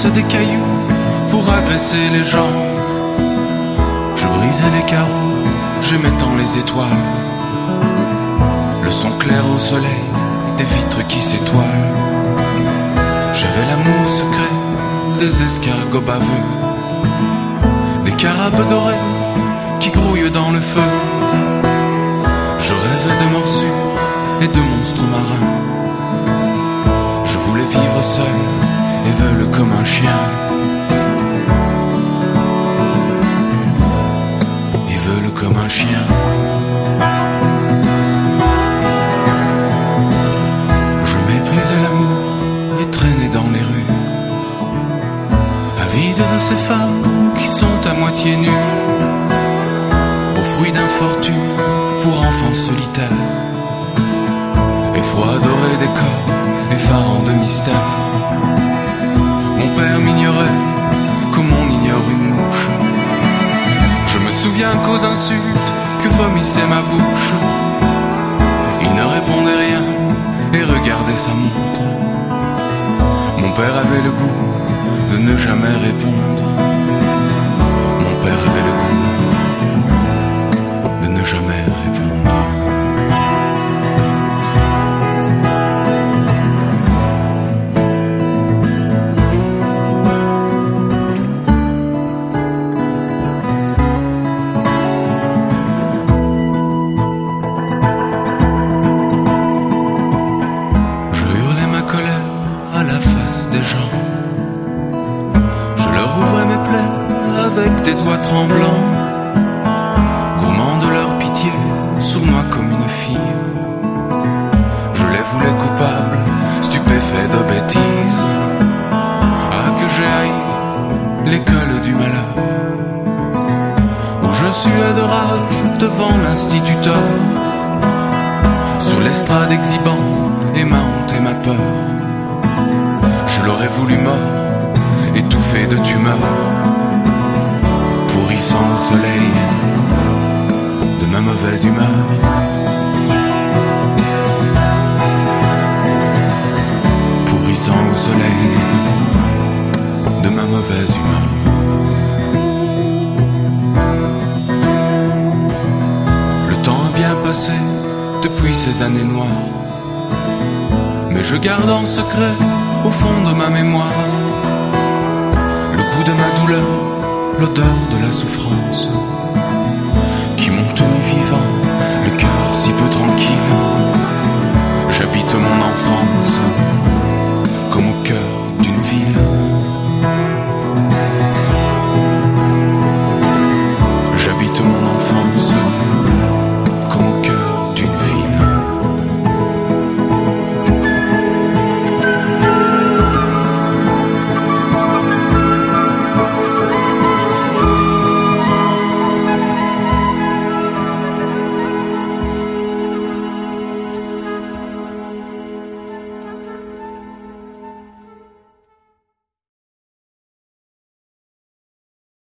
lance des cailloux pour agresser les gens. Je brisais les carreaux, j'aimais tant les étoiles. Le son clair au soleil, des vitres qui s'étoilent. J'avais l'amour secret des escargots baveux, des carabes dorés qui grouillent dans le feu. Je rêvais de morsures et de monstres marins. Je voulais vivre seul et veule comme un chien. Et veule comme un chien. Je méprisais l'amour et traînais dans les rues, avide de ces femmes qui sont à moitié nues, aux fruits d'infortune pour enfants solitaires, effroi doré des corps, effarant de mystère. Mon père m'ignorait comme on ignore une mouche. Je me souviens qu'aux insultes que vomissait ma bouche, il ne répondait rien et regardait sa montre. Mon père avait le goût de ne jamais répondre. Mon père avait le goût de ne jamais répondre. Je hurlais ma colère à la face des gens. Je leur ouvrais mes plaies avec des doigts tremblants, gourmand de leur pitié, sournois comme une fille. Je les voulais coupables, stupéfaits de bêtises. Ah, que j'ai haï l'école du malheur, où je suais de rage devant l'instituteur, sur l'estrade exhibant et ma honte et ma peur. Je l'aurais voulu mort, étouffé de tumeur, pourrissant au soleil de ma mauvaise humeur. Pourrissant au soleil de ma mauvaise humeur. Le temps a bien passé depuis ces années noires, mais je garde en secret au fond de ma mémoire le goût de ma douleur, l'odeur de la souffrance, qui m'ont tenu vivant, le cœur si peu tranquille. J'habite mon enfance